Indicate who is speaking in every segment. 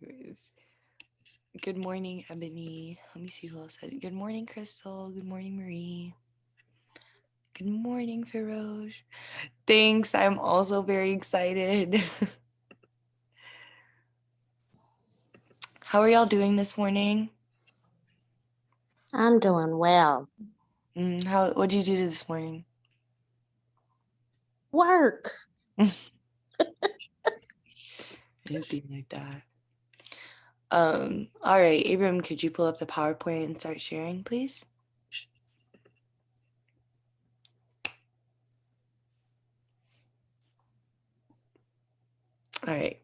Speaker 1: Good morning, Ebony. Let me see who else said it. Good morning, Crystal. Good morning, Marie. Good morning, Feroz. Thanks. I'm also very excited. How are y'all doing this morning?
Speaker 2: I'm doing well.
Speaker 1: What did you do this morning?
Speaker 2: Work.
Speaker 1: It'd be like that. All right, Abram, could you pull up the PowerPoint and start sharing, please? All right.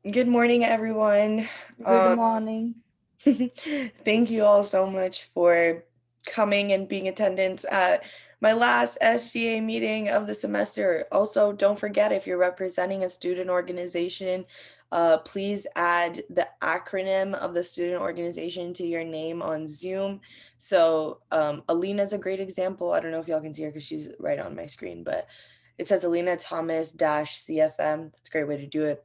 Speaker 1: Good morning, everyone.
Speaker 3: Good morning.
Speaker 1: Thank you all so much for coming and being attendance at my last SGA meeting of the semester. Also, don't forget, if you're representing a student organization, please add the acronym of the student organization to your name on Zoom. So Alina is a great example. I don't know if y'all can see her because she's right on my screen, but it says Alina Thomas -CFM. That's a great way to do it.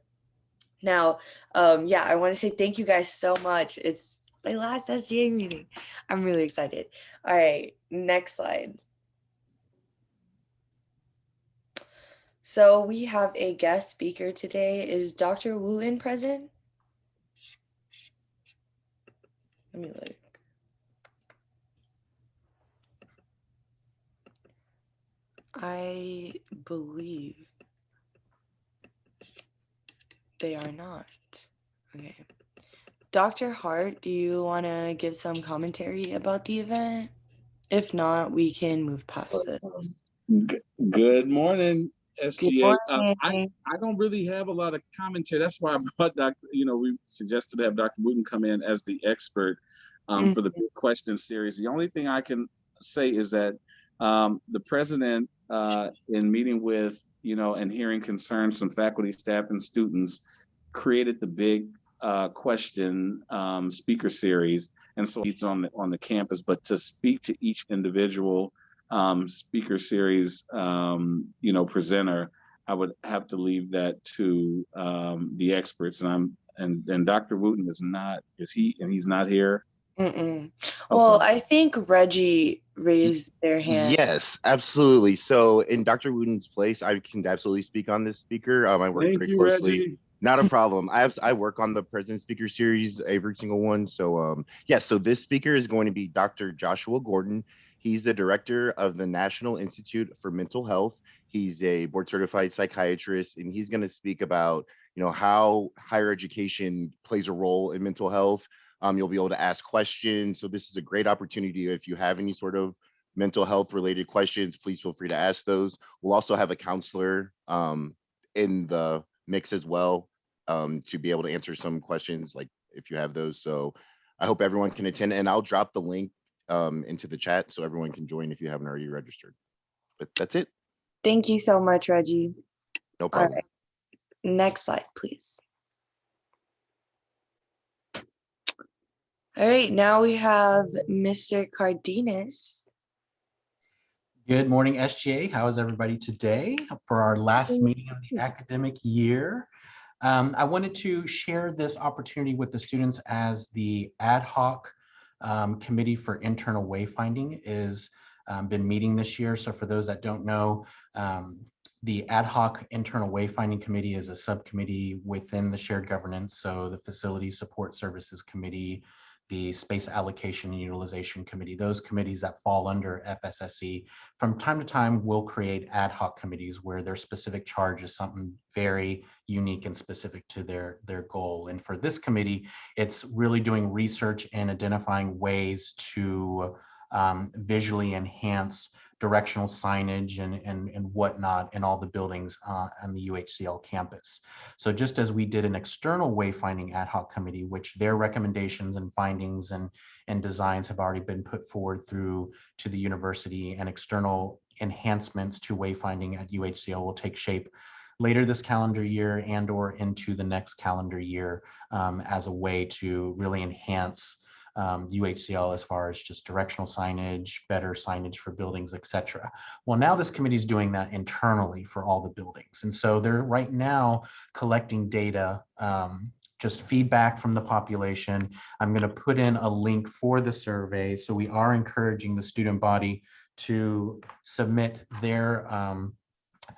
Speaker 1: Now, yeah, I want to say thank you guys so much. It's my last SGA meeting. I'm really excited. All right, next slide. So we have a guest speaker today. Is Dr. Wooten present? Let me look. I believe they are not. Okay. Dr. Hart, do you want to give some commentary about the event? If not, we can move past this.
Speaker 4: Good morning,
Speaker 1: Good
Speaker 4: SGA.
Speaker 1: morning.
Speaker 4: I don't really have a lot of commentary. That's why I brought Dr. We suggested to have Dr. Wooten come in as the expert for the big question series. The only thing I can say is that the president, in meeting with and hearing concerns from faculty, staff, and students, created the big question speaker series, and so it's on the campus. But to speak to each individual speaker series, presenter, I would have to leave that to the experts. And Dr. Wooten is not. Is he? And he's not here.
Speaker 1: Well, I think Reggie raised their hand.
Speaker 5: Yes, absolutely. So in Dr. Wooten's place, I can absolutely speak on this speaker. I work
Speaker 4: Thank
Speaker 5: very
Speaker 4: you,
Speaker 5: closely.
Speaker 4: Reggie.
Speaker 5: Not a problem. I work on the President Speaker Series, every single one. So so this speaker is going to be Dr. Joshua Gordon. He's the director of the National Institute for Mental Health. He's a board certified psychiatrist, and he's going to speak about how higher education plays a role in mental health. You'll be able to ask questions. So this is a great opportunity if you have any sort of mental health related questions, please feel free to ask those. We'll also have a counselor in the mix as well, to be able to answer some questions like if you have those. So I hope everyone can attend, and I'll drop the link into the chat so everyone can join if you haven't already registered. But that's it.
Speaker 1: Thank you so much, Reggie.
Speaker 5: No problem.
Speaker 1: All right. Next slide, please. All right, now we have Mr. Cardenas.
Speaker 6: Good morning, SGA. How is everybody today for our last meeting of the academic year? I wanted to share this opportunity with the students as the ad hoc committee for internal wayfinding is been meeting this year. So for those that don't know, the ad hoc internal wayfinding committee is a subcommittee within the shared governance. So the facility support services committee, the space allocation and utilization committee, those committees that fall under FSSE, from time to time will create ad hoc committees where their specific charge is something very unique and specific to their goal. And for this committee, it's really doing research and identifying ways to visually enhance directional signage and whatnot in all the buildings on the UHCL campus. So just as we did an external wayfinding ad hoc committee, which their recommendations and findings and designs have already been put forward through to the university, and external enhancements to wayfinding at UHCL will take shape later this calendar year and or into the next calendar year as a way to really enhance UHCL as far as just directional signage, better signage for buildings, etc. Well, now this committee is doing that internally for all the buildings. And so they're right now collecting data just feedback from the population. I'm going to put in a link for the survey. So we are encouraging the student body to submit their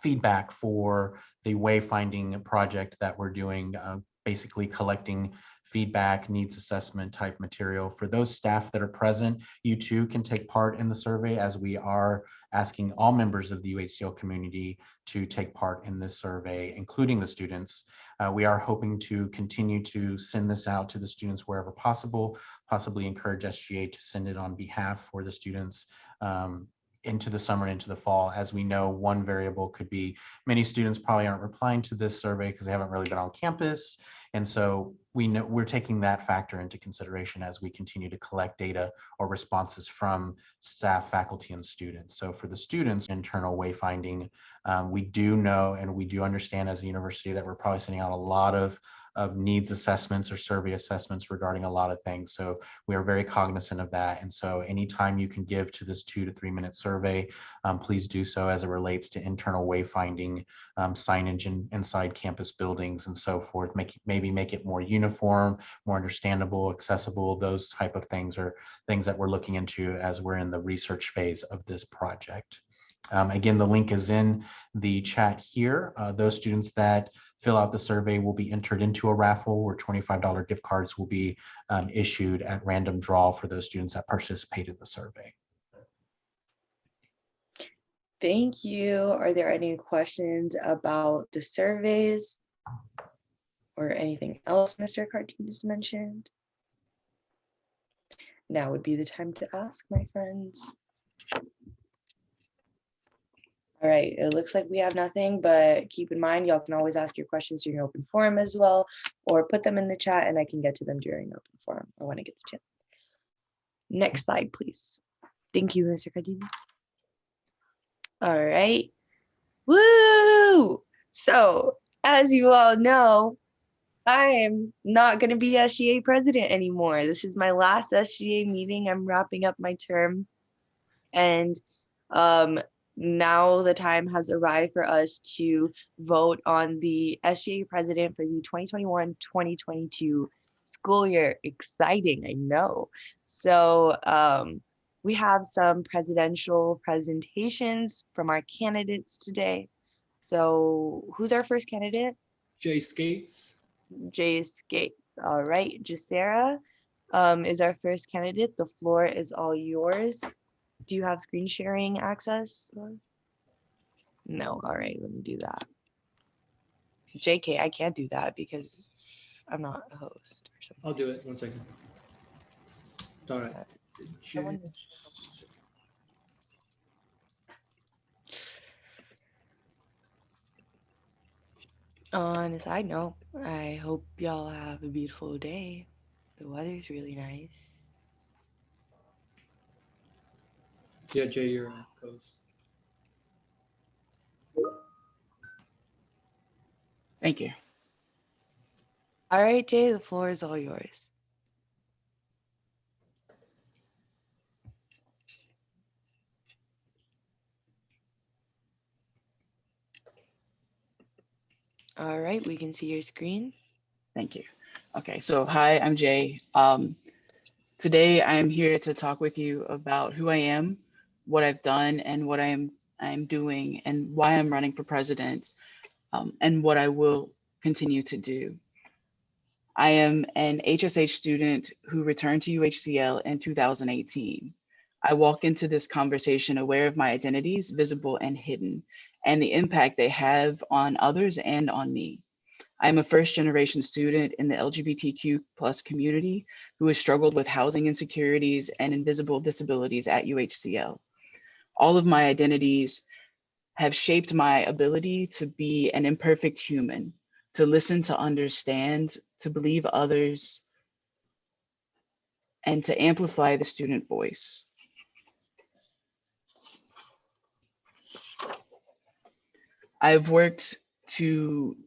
Speaker 6: feedback for the wayfinding project that we're doing, basically collecting feedback, needs assessment type material. For those staff that are present, you too can take part in the survey, as we are asking all members of the UHCL community to take part in this survey, including the students. We are hoping to continue to send this out to the students wherever possible, possibly encourage SGA to send it on behalf for the students into the summer and into the fall. As we know, one variable could be many students probably aren't replying to this survey because they haven't really been on campus. And so we know we're taking that factor into consideration as we continue to collect data or responses from staff, faculty, and students. So for the students, internal wayfinding, we do know and we do understand as a university that we're probably sending out a lot of needs assessments or survey assessments regarding a lot of things. So we are very cognizant of that. And so anytime you can give to this 2 to 3 minute survey, please do so as it relates to internal wayfinding, signage inside campus buildings and so forth. Maybe make it more uniform, more understandable, accessible. Those type of things are things that we're looking into as we're in the research phase of this project. Again, the link is in the chat here. Those students that fill out the survey will be entered into a raffle where $25 gift cards will be issued at random draw for those students that participate in the survey.
Speaker 1: Thank you. Are there any questions about the surveys or anything else Mr. Cardenas mentioned? Now would be the time to ask, my friends. All right, it looks like we have nothing, but keep in mind, y'all can always ask your questions during open forum as well, or put them in the chat and I can get to them during open forum or when I get the chance. Next slide, please. Thank you, Mr. Cardenas. All right. Woo! So, as you all know, I am not going to be SGA president anymore. This is my last SGA meeting. I'm wrapping up my term. And now the time has arrived for us to vote on the SGA president for the 2021-2022 school year. Exciting, I know. So we have some presidential presentations from our candidates today. So who's our first candidate?
Speaker 2: Jay Skates.
Speaker 1: Jay Skates. All right, Jacera is our first candidate. The floor is all yours. Do you have screen sharing access? No. All right, let me do that. JK, I can't do that because I'm not a host or something.
Speaker 2: I'll do it. 1 second. All right.
Speaker 1: On a side note, I hope y'all have a beautiful day. The weather's really nice.
Speaker 2: Yeah, Jay, your goes.
Speaker 3: Thank you.
Speaker 1: All right, Jay, the floor is all yours. All right, we can see your screen.
Speaker 3: Thank you. Okay, so hi, I'm Jay. Today I am here to talk with you about who I am, what I've done, and what I'm doing, and why I'm running for president, and what I will continue to do. I am an HSH student who returned to UHCL in 2018. I walk into this conversation aware of my identities, visible and hidden, and the impact they have on others and on me. I am a first-generation student in the LGBTQ+ community who has struggled with housing insecurities and invisible disabilities at UHCL. All of my identities have shaped my ability to be an imperfect human, to listen, to understand, to believe others, and to amplify the student voice. I've worked to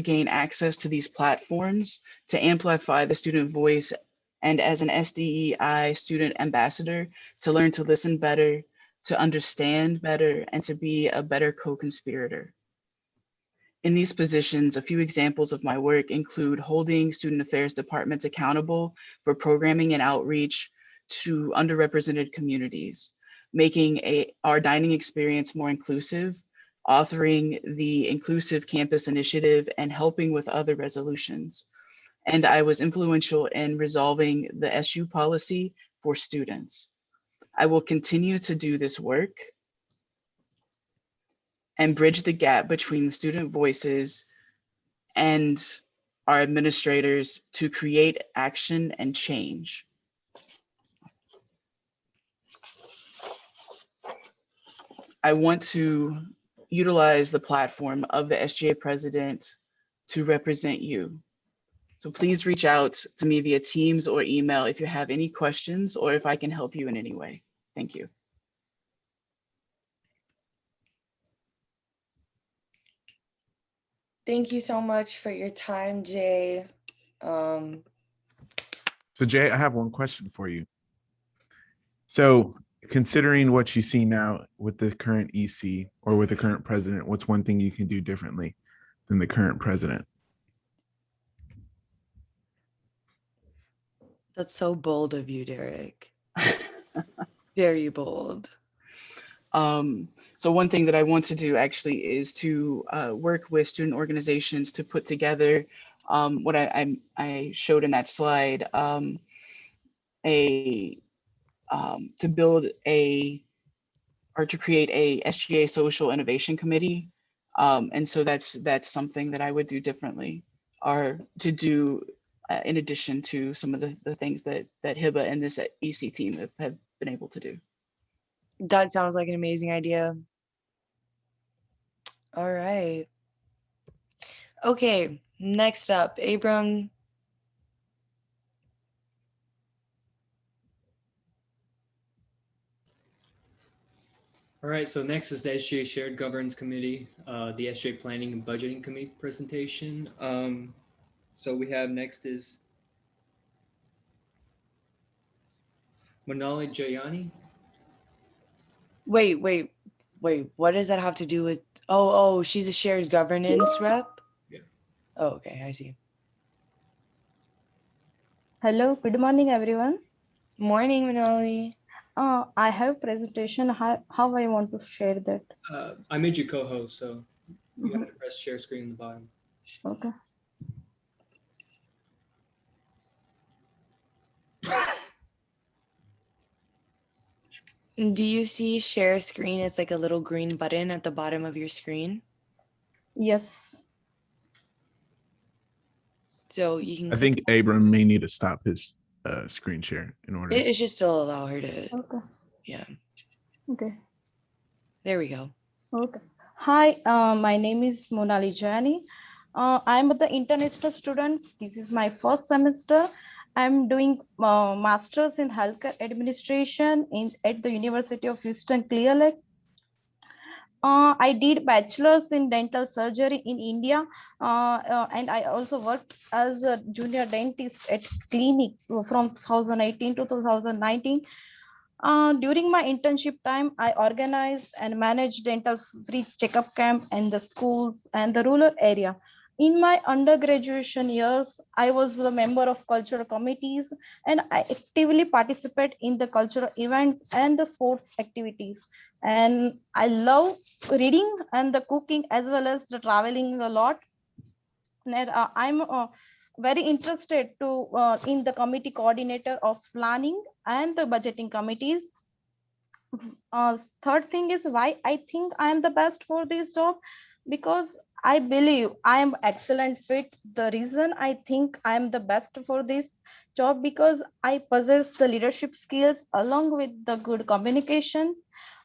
Speaker 3: gain access to these platforms to amplify the student voice, and as an SDEI student ambassador, to learn to listen better, to understand better, and to be a better co-conspirator. In these positions, a few examples of my work include holding student affairs departments accountable for programming and outreach to underrepresented communities, making our dining experience more inclusive, authoring the Inclusive Campus Initiative, and helping with other resolutions. And I was influential in resolving the SU policy for students. I will continue to do this work and bridge the gap between student voices and our administrators to create action and change. I want to utilize the platform of the SGA president to represent you. So please reach out to me via Teams or email if you have any questions or if I can help you in any way. Thank you.
Speaker 1: Thank you so much for your time, Jay.
Speaker 7: So Jay, I have one question for you. So considering what you see now with the current EC or with the current president, what's one thing you can do differently than the current president?
Speaker 1: That's so bold of you, Derek. Very bold.
Speaker 3: So one thing that I want to do actually is to work with student organizations to put together what I showed in that slide, to build to create a SGA social innovation committee. And so that's something that I would do differently, or to do in addition to some of the things that HIBA and this EC team have been able to do.
Speaker 1: That sounds like an amazing idea. All right. Okay, next up, Abram.
Speaker 2: All right, so next is the SGA Shared Governance Committee, the SGA Planning and Budgeting Committee presentation. So we have next is Manali Jayani.
Speaker 1: Wait. What does that have to do with? Oh, she's a shared governance rep?
Speaker 2: Yeah.
Speaker 1: Oh, okay, I see.
Speaker 8: Hello, good morning, everyone.
Speaker 1: Morning, Manali.
Speaker 8: I have presentation. How I want to share that?
Speaker 2: I made you co-host, so you have to press share screen in the bottom.
Speaker 8: Okay.
Speaker 1: Do you see share screen? It's like a little green button at the bottom of your screen.
Speaker 8: Yes.
Speaker 1: So you can
Speaker 7: I think Abram may need to stop his screen share in order.
Speaker 1: it should still allow her to.
Speaker 8: Okay.
Speaker 1: Yeah.
Speaker 8: Okay.
Speaker 1: There we go.
Speaker 8: Okay. Hi, my name is Monali Jani. I'm the international student. This is my first semester. I'm doing master's in healthcare administration at the University of Houston Clear Lake. I did bachelor's in dental surgery in India, and I also worked as a junior dentist at clinic from 2018 to 2019. During my internship time, I organized and managed dental free checkup camp in the schools and the rural area. In my undergraduation years, I was a member of cultural committees and I actively participate in the cultural events and the sports activities. And I love reading and the cooking as well as the traveling a lot. And I'm very interested to in the committee coordinator of planning and the budgeting committees. Third thing is why I think I am the best for this job, because I believe I am excellent fit. The reason I think I am the best for this job because I possess the leadership skills along with the good communication.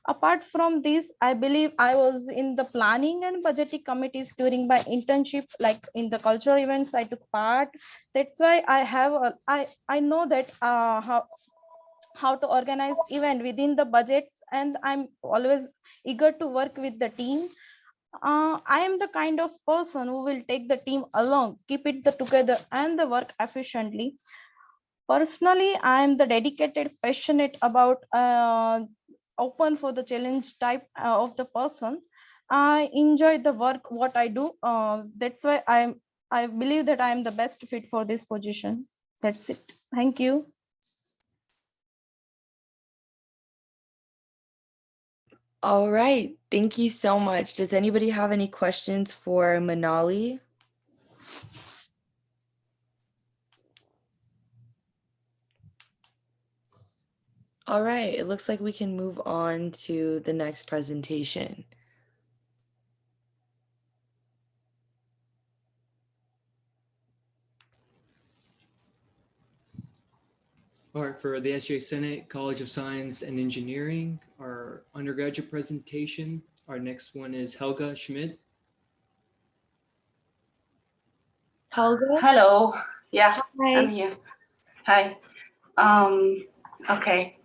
Speaker 8: Apart from this, I believe I was in the planning and budgeting committees during my internship, like in the cultural events I took part. That's why I have I know that how to organize event within the budgets, and I'm always eager to work with the team. I am the kind of person who will take the team along, keep it together and the work efficiently. Personally, I am the dedicated, passionate about open for the challenge type of the person. I enjoy the work what I do. That's why I believe that I am the best fit for this position. That's it. Thank you.
Speaker 1: All right. Thank you so much. Does anybody have any questions for Manali? All right. It looks like we can move on to the next presentation.
Speaker 2: All right, for the SGA Senate College of Science and Engineering, our undergraduate presentation. Our next one is Helga Schmidt.
Speaker 1: Helga?
Speaker 9: Hello. Yeah, I'm
Speaker 1: Hi.
Speaker 9: here. Hi. Okay.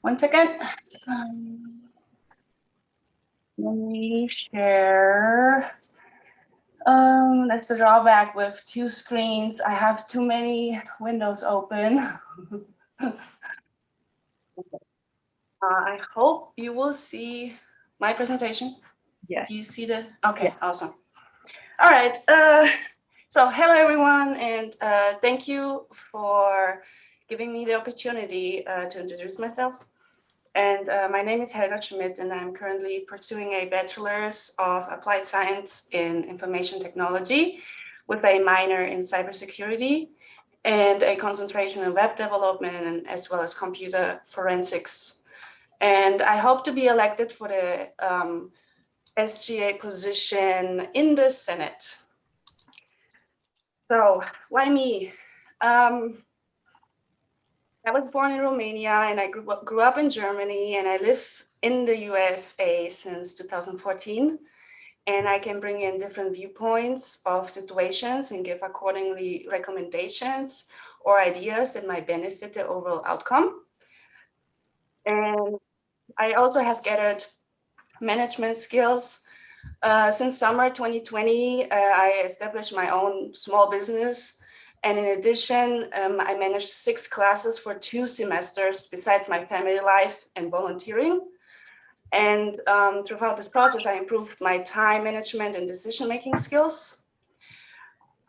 Speaker 9: One second. Let me share. That's the drawback with two screens. I have too many windows open. I hope you will see my presentation.
Speaker 1: Yes.
Speaker 9: Do you see the? Okay, awesome. All right. So hello everyone, and thank you for giving me the opportunity to introduce myself. And my name is Helga Schmidt, and I'm currently pursuing a Bachelor's of Applied Science in Information Technology with a minor in cybersecurity and a concentration in web development as well as computer forensics. And I hope to be elected for the SGA position in the Senate. So why me? I was born in Romania and I grew up in Germany, and I live in the USA since 2014. And I can bring in different viewpoints of situations and give accordingly recommendations or ideas that might benefit the overall outcome. And I also have gathered management skills. Since summer 2020, I established my own small business. And in addition, I managed 6 classes for 2 semesters besides my family life and volunteering. And throughout this process, I improved my time management and decision-making skills.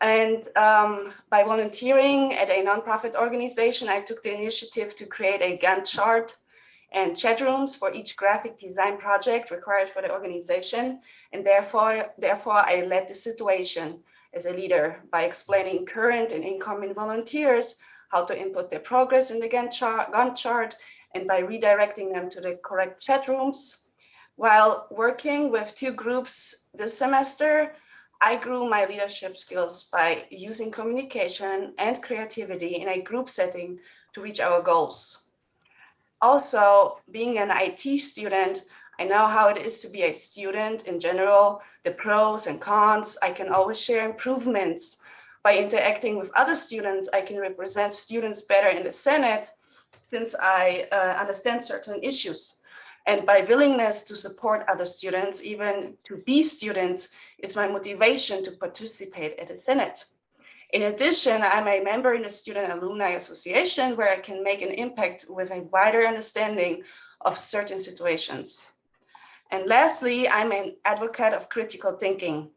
Speaker 9: And by volunteering at a nonprofit organization, I took the initiative to create a Gantt chart and chat rooms for each graphic design project required for the organization. And therefore I led the situation as a leader by explaining current and incoming volunteers how to input their progress in the Gantt chart and by redirecting them to the correct chat rooms. While working with 2 groups this semester, I grew my leadership skills by using communication and creativity in a group setting to reach our goals. Also, being an IT student, I know how it is to be a student in general, the pros and cons. I can always share improvements. By interacting with other students, I can represent students better in the Senate since I understand certain issues. And by willingness to support other students, even to be students, is my motivation to participate at the Senate. In addition, I'm a member in the Student Alumni Association where I can make an impact with a wider understanding of certain situations. And lastly, I'm an advocate of critical thinking.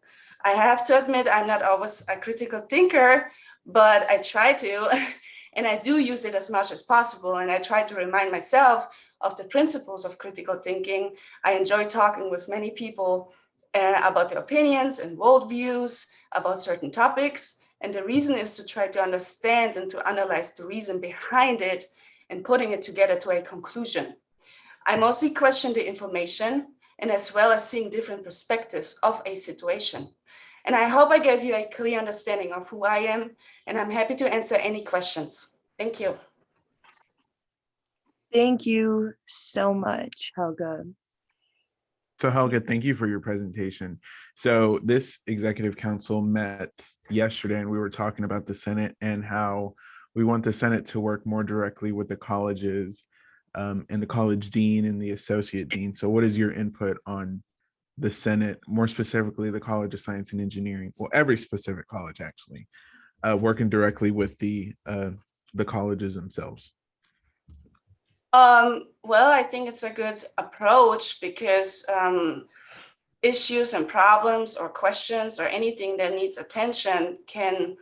Speaker 9: I have to admit I'm not always a critical thinker, but I try to, and I do use it as much as possible. And I try to remind myself of the principles of critical thinking. I enjoy talking with many people about their opinions and worldviews about certain topics. And the reason is to try to understand and to analyze the reason behind it and putting it together to a conclusion. I mostly question the information and as well as seeing different perspectives of a situation. And I hope I gave you a clear understanding of who I am, and I'm happy to answer any questions. Thank you.
Speaker 1: Thank you so much, Helga.
Speaker 7: So Helga, thank you for your presentation. So this executive council met yesterday and we were talking about the Senate and how we want the Senate to work more directly with the colleges and the college dean and the associate dean. So what is your input on the Senate, more specifically the College of Science and Engineering, well, every specific college actually, working directly with the colleges themselves?
Speaker 9: Well, I think it's a good approach because issues and problems or questions or anything that needs attention can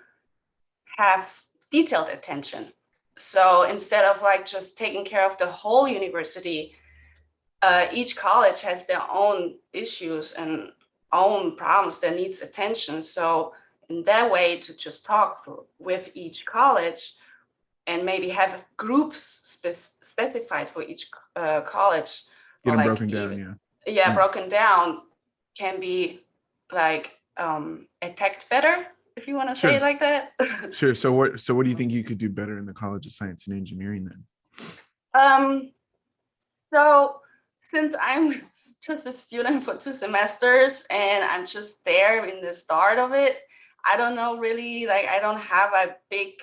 Speaker 9: have detailed attention. So instead of like just taking care of the whole university, each college has their own issues and own problems that needs attention. So in that way, to just talk with each college and maybe have groups specified for each college,
Speaker 7: Get
Speaker 9: or
Speaker 7: them
Speaker 9: like
Speaker 7: broken down,
Speaker 9: even,
Speaker 7: yeah.
Speaker 9: yeah, broken down, can be like attacked better, if you want to say it
Speaker 7: Sure.
Speaker 9: like that.
Speaker 7: Sure. So what do you think you could do better in the College of Science and Engineering then?
Speaker 9: So since I'm just a student for 2 semesters and I'm just there in the start of it, I don't know really, like I don't have a big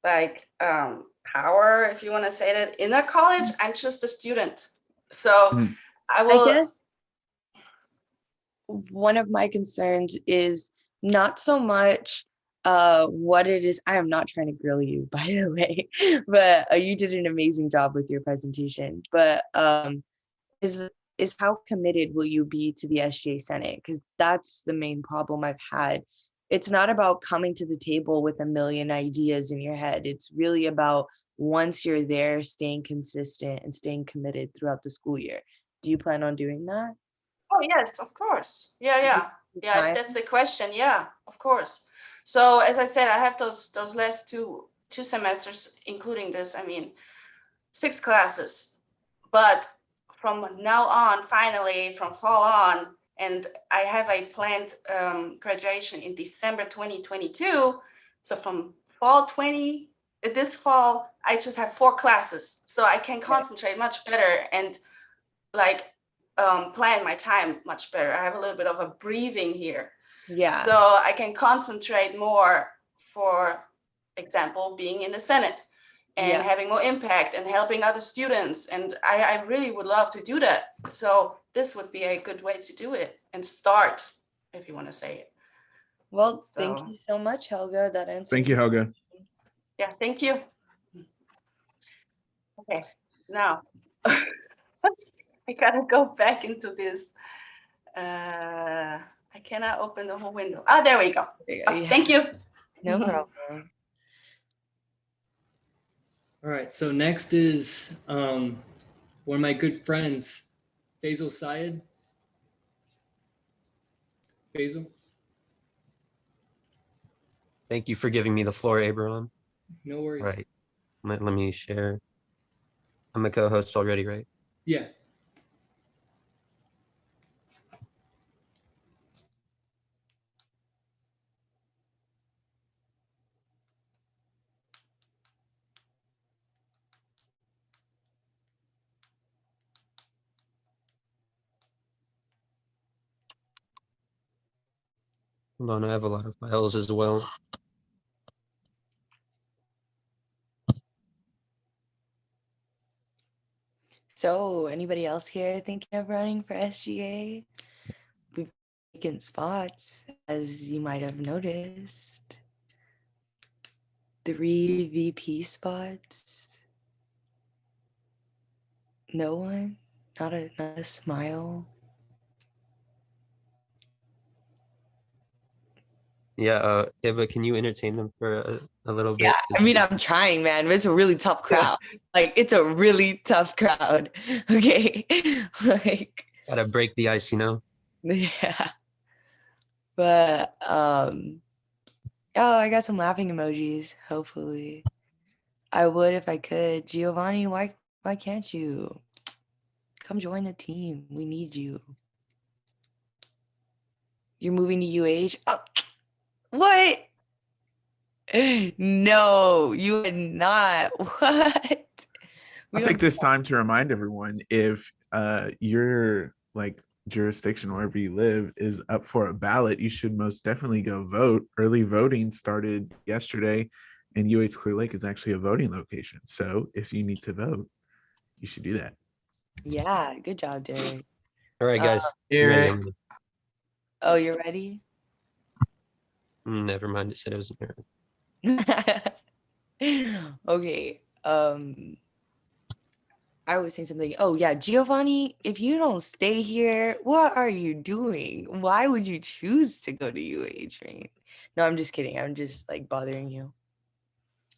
Speaker 9: like power, if you want to say that, in a college. I'm just a student. So
Speaker 7: Mhm.
Speaker 9: I
Speaker 1: I
Speaker 9: will.
Speaker 1: guess one of my concerns is not so much what it is. I am not trying to grill you, by the way, but you did an amazing job with your presentation. But is how committed will you be to the SGA Senate? Because that's the main problem I've had. It's not about coming to the table with a million ideas in your head. It's really about once you're there, staying consistent and staying committed throughout the school year. Do you plan on doing that?
Speaker 9: Oh, yes, of course. Yeah. If
Speaker 1: Time?
Speaker 9: that's the question, yeah, of course. So as I said, I have those last two semesters, including this, I mean, 6 classes. But from now on, finally, from fall on, and I have a planned graduation in December 2022. So from this fall, I just have 4 classes. So I can concentrate much better and like plan my time much better. I have a little bit of a breathing here.
Speaker 1: Yeah.
Speaker 9: So I can concentrate more, for example, being in the Senate and having more impact and helping other students. And I really would love to do that. So this would be a good way to do it and start, if you want to say it.
Speaker 1: Well,
Speaker 9: So,
Speaker 1: thank you so much, Helga. That answers.
Speaker 7: Thank you, Helga.
Speaker 9: Yeah, thank you. Okay, now I gotta go back into this. I cannot open the whole window. Ah, there we go. Oh, thank you.
Speaker 1: No problem.
Speaker 2: All right, so next is one of my good friends, Faisal Syed. Faisal?
Speaker 10: Thank you for giving me the floor, Abraham.
Speaker 2: No worries.
Speaker 10: All right, let me share. I'm a co-host already, right?
Speaker 2: Yeah.
Speaker 10: Hold on, I have a lot of files as well.
Speaker 1: So, anybody else here thinking of running for SGA? We've vacant spots, as you might have noticed. 3 VP spots. No one? Not a smile?
Speaker 10: Yeah, Eva, can you entertain them for a little bit?
Speaker 1: Yeah, I mean, I'm trying, man. But it's a really tough crowd. Like, it's a really tough crowd. Okay. Like,
Speaker 10: Gotta break the ice, you know?
Speaker 1: yeah. But, oh, I got some laughing emojis, hopefully. I would if I could. Giovanni, why can't you? Come join the team. We need you. You're moving to UH? Oh, what? No, you are not. What?
Speaker 7: I'll take this time to remind everyone, if your like jurisdiction, wherever you live, is up for a ballot, you should most definitely go vote. Early voting started yesterday, and UH Clear Lake is actually a voting location. So if you need to vote, you should do that.
Speaker 1: Yeah, good job, Derek.
Speaker 10: All right, guys.
Speaker 3: Derek.
Speaker 1: Oh, you're ready?
Speaker 10: Never mind, it said it was an error.
Speaker 1: Okay. I was saying something. Oh yeah, Giovanni, if you don't stay here, what are you doing? Why would you choose to go to UH, man? No, I'm just kidding. I'm just like bothering you.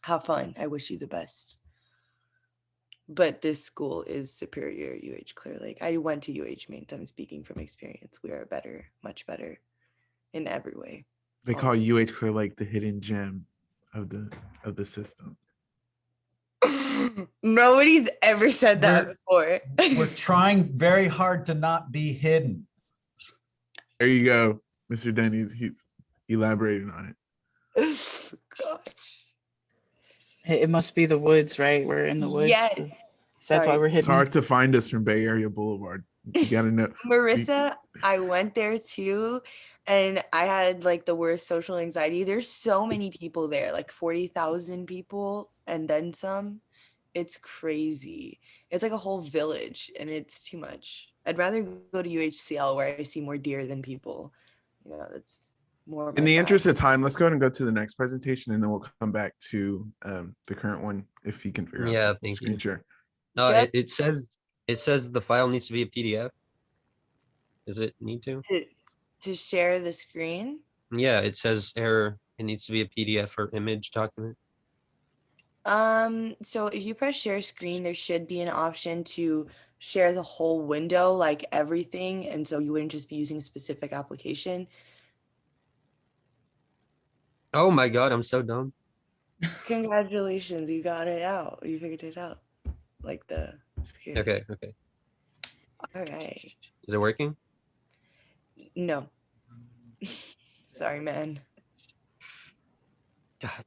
Speaker 1: Have fun. I wish you the best. But this school is superior, UH Clear Lake. I went to UH Mains. I'm speaking from experience. We are better, much better in every way.
Speaker 7: They
Speaker 1: All
Speaker 7: call
Speaker 1: the
Speaker 7: UH Clear Lake the hidden gem of the system.
Speaker 1: Nobody's ever said that before.
Speaker 11: We're trying very hard to not be hidden.
Speaker 7: There you go, Mr. Denny's. He's elaborating on it.
Speaker 1: Gosh.
Speaker 3: It must be the woods, right? We're in the woods.
Speaker 1: Yes.
Speaker 3: That's why
Speaker 1: Sorry.
Speaker 3: we're
Speaker 7: It's
Speaker 3: hidden.
Speaker 7: hard to find us from Bay Area Boulevard. You gotta know.
Speaker 1: Marissa, I went there too, and I had like the worst social anxiety. There's so many people there, like 40,000 people and then some. It's crazy. It's like a whole village, and it's too much. I'd rather go to UHCL where I see more deer than people. You know, that's more
Speaker 7: In
Speaker 1: my
Speaker 7: the
Speaker 1: vibe.
Speaker 7: interest of time, let's go ahead and go to the next presentation, and then we'll come back to the current one if you can figure
Speaker 10: Yeah,
Speaker 7: out the
Speaker 10: thank
Speaker 7: screen
Speaker 10: you.
Speaker 7: share.
Speaker 10: No,
Speaker 1: Just
Speaker 10: it says the file needs to be a PDF. Does it need to?
Speaker 1: to share the screen.
Speaker 10: Yeah, it says error. It needs to be a PDF or image document.
Speaker 1: So if you press share screen, there should be an option to share the whole window, like everything, and so you wouldn't just be using a specific application.
Speaker 10: Oh my God, I'm so dumb.
Speaker 1: Congratulations, you got it out. You figured it out. Like the screen.
Speaker 10: Okay.
Speaker 1: All right.
Speaker 10: Is it working?
Speaker 1: No. Sorry, man.
Speaker 10: God.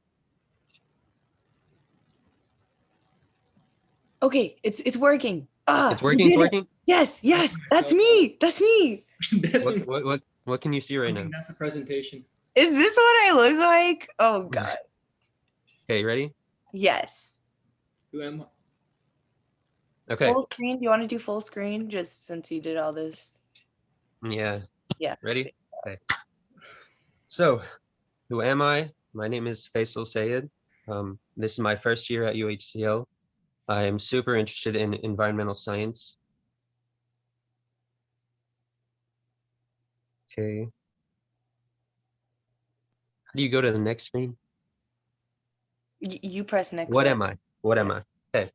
Speaker 1: Okay, it's working.
Speaker 10: It's working. It's working.
Speaker 1: Yes, that's me. That's me.
Speaker 10: What can you see right now?
Speaker 2: That's a presentation.
Speaker 1: Is this what I look like? Oh God.
Speaker 10: Okay, ready?
Speaker 1: Yes.
Speaker 2: Who am I?
Speaker 10: Okay.
Speaker 1: Full screen. Do you want to do full screen just since you did all this?
Speaker 10: Yeah.
Speaker 1: Yeah.
Speaker 10: Ready? Okay. So, who am I? My name is Faisal Sayed. This is my first year at UHCL. I am super interested in environmental science. Okay. How do you go to the next screen?
Speaker 1: You press next.
Speaker 10: What am I? What am I? Okay.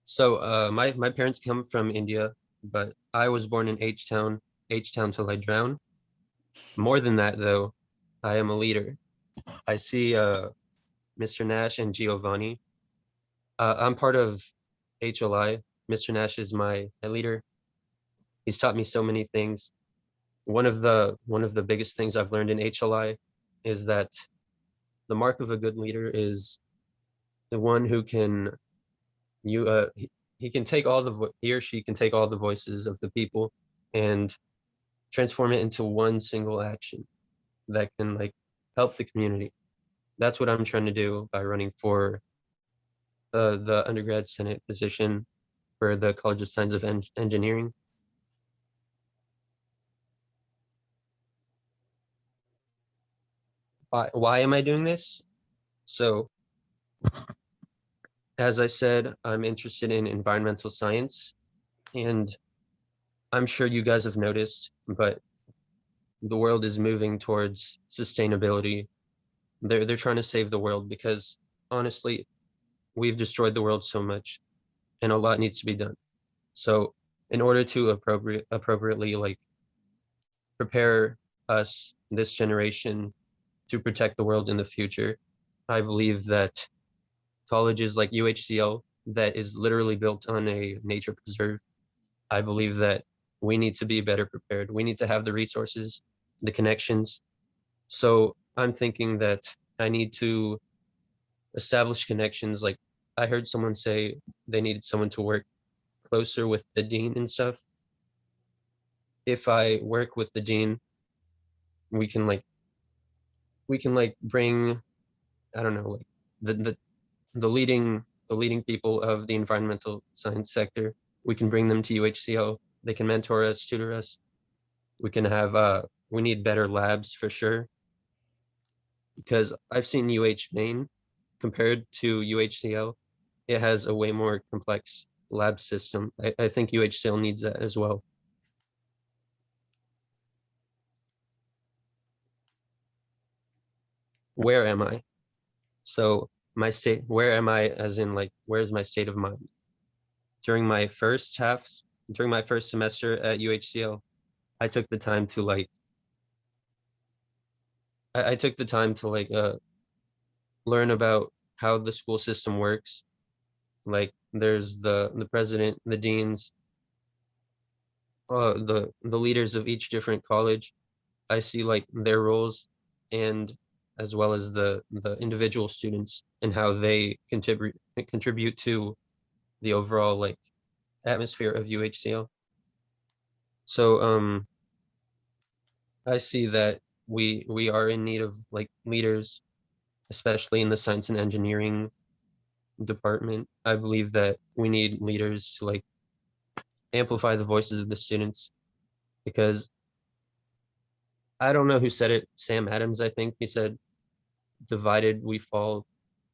Speaker 10: So my parents come from India, but I was born in H-Town till I drown. More than that, though, I am a leader. I see Mr. Nash and Giovanni. I'm part of HLI. Mr. Nash is my leader. He's taught me so many things. One of the biggest things I've learned in HLI is that the mark of a good leader is the one who can he can take he or she can take all the voices of the people and transform it into one single action that can like help the community. That's what I'm trying to do by running for the undergrad senate position for the College of Science of Engineering. Why am I doing this? So, as I said, I'm interested in environmental science, and I'm sure you guys have noticed, but the world is moving towards sustainability. They're trying to save the world because honestly, we've destroyed the world so much, and a lot needs to be done. So, in order to appropriately like prepare us, this generation, to protect the world in the future, I believe that colleges like UHCL, that is literally built on a nature preserve, I believe that we need to be better prepared. We need to have the resources, the connections. So I'm thinking that I need to establish connections. Like I heard someone say they needed someone to work closer with the dean and stuff. If I work with the dean, we can bring, I don't know, like the leading people of the environmental science sector. We can bring them to UHCL. They can mentor us, tutor us. We can have we need better labs for sure, because I've seen UH Maine compared to UHCL. It has a way more complex lab system. I think UHCL needs that as well. Where am I? So my state, where am I as in like, where's my state of mind? During my first semester at UHCL, I took the time to like, I took the time to like learn about how the school system works. Like there's the president, the deans, the leaders of each different college. I see like their roles, and as well as the individual students and how they contribute to the overall like atmosphere of UHCL. So I see that we are in need of like leaders, especially in the science and engineering department. I believe that we need leaders to like amplify the voices of the students, because I don't know who said it, Sam Adams, I think he said, divided we fall,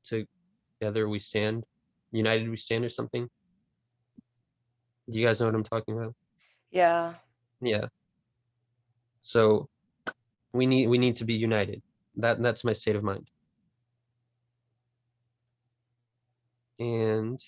Speaker 10: together we stand, united we stand, or something. Do you guys know what I'm talking about?
Speaker 1: Yeah.
Speaker 10: Yeah. So we need to be united. That's my state of mind. And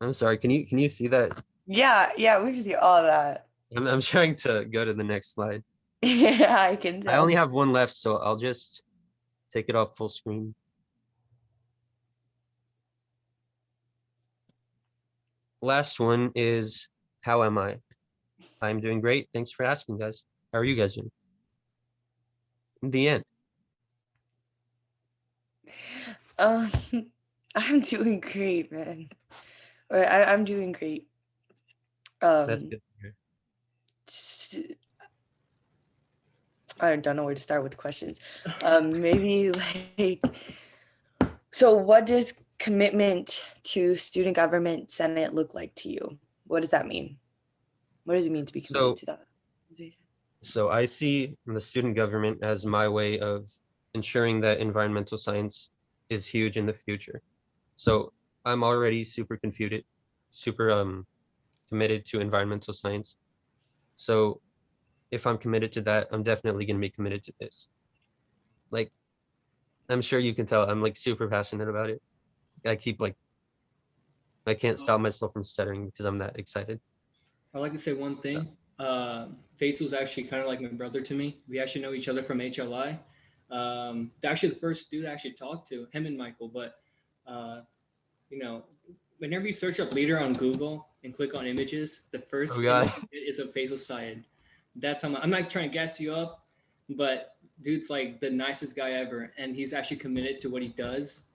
Speaker 10: I'm sorry, can you see that?
Speaker 1: Yeah, we can see all that.
Speaker 10: I'm trying to go to the next slide.
Speaker 1: Yeah, I can tell.
Speaker 10: I only have one left, so I'll just take it off full screen. Last one is, how am I? I'm doing great. Thanks for asking, guys. How are you guys doing? The end.
Speaker 1: I'm doing great, man. Or I'm doing great.
Speaker 10: That's good.
Speaker 1: I don't know where to start with the questions. Maybe like, so what does commitment to student government Senate look like to you? What does that mean? What does it mean to be committed to that?
Speaker 10: So I see the student government as my way of ensuring that environmental science is huge in the future. So I'm already super committed to environmental science. So if I'm committed to that, I'm definitely going to be committed to this. Like, I'm sure you can tell I'm like super passionate about it. I can't stop myself from stuttering because I'm that excited.
Speaker 2: I'd like to say one thing. Faisal's actually kind of like my brother to me. We actually know each other from HLI. Actually the first dude I actually talked to, him and Michael, but you know, whenever you search up leader on Google and click on images, the first image is of Faisal Syed. That's how I'm not trying to gas you up, but dude's like the nicest guy ever, and he's actually committed to what he does.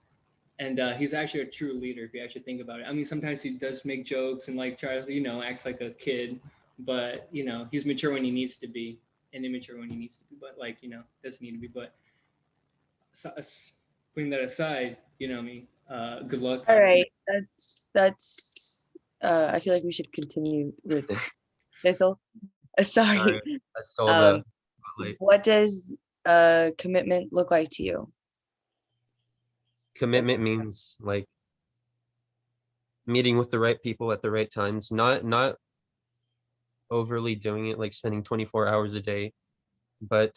Speaker 2: And he's actually a true leader if you actually think about it. I mean, sometimes he does make jokes and like tries, acts like a kid, but he's mature when he needs to be and immature when he needs to be, but doesn't need to be. But putting that aside, good luck.
Speaker 1: All right, that's I feel like we should continue with Faisal. Sorry.
Speaker 10: I stole the spotlight.
Speaker 1: What does commitment look like to you?
Speaker 10: Commitment means like meeting with the right people at the right times, not overly doing it, like spending 24 hours a day, but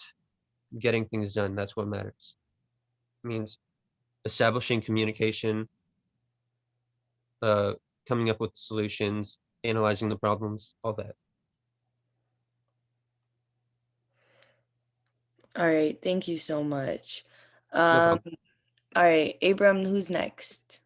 Speaker 10: getting things done. That's what matters. It means establishing communication, coming up with solutions, analyzing the problems, all that.
Speaker 1: All right, thank you so much.
Speaker 10: No problem.
Speaker 1: All right, Abram, who's next?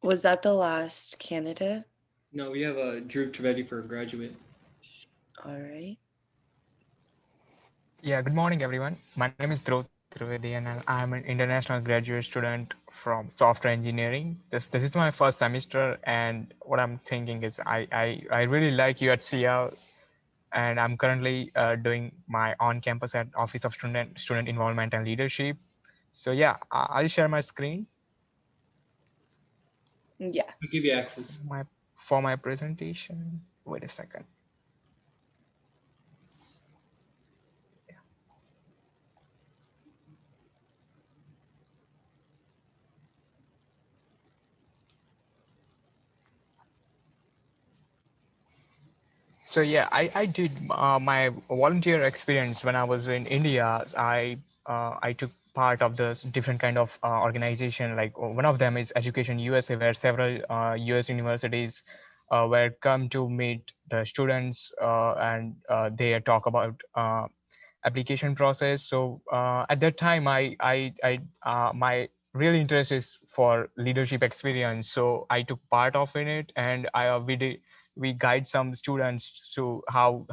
Speaker 1: Was that the last candidate?
Speaker 2: No, we have Drew Trivedi for a graduate.
Speaker 1: All right.
Speaker 12: Yeah, good morning, everyone. My name is Dhruv Trivedi, and I'm an international graduate student from software engineering. This is my first semester, and what I'm thinking is I really like UHCL. and I'm currently doing my on-campus at Office of Student Involvement and Leadership. So yeah, I'll share my screen.
Speaker 1: Yeah.
Speaker 2: I'll give you access.
Speaker 12: For my presentation. Wait a second. So yeah, I did my volunteer experience when I was in India. I took part of the different kind of organization. Like one of them is Education USA, where several US universities were come to meet the students and they talk about application process. So at that time, my real interest is for leadership experience. So I took part of in it, and we guide some students to how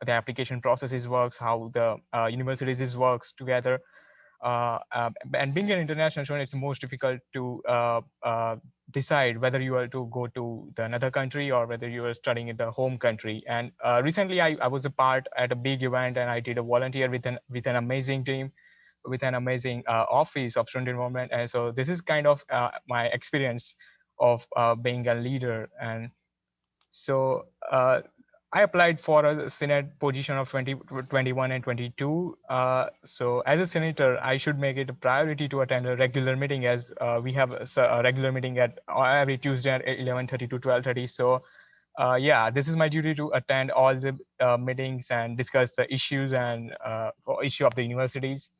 Speaker 12: the application processes works, how the universities works together. And being an international student, it's most difficult to decide whether you are to go to the another country or whether you are studying in the home country. And recently, I was a part at a big event, and I did a volunteer with an amazing team, with an amazing office of student involvement. And so this is kind of my experience of being a leader. And so I applied for a Senate position of 2021 and 22. So as a senator, I should make it a priority to attend a regular meeting, as we have a regular meeting at every Tuesday at 11:30 to 12:30. So yeah, this is my duty to attend all the meetings and discuss the issues and issue of the universities.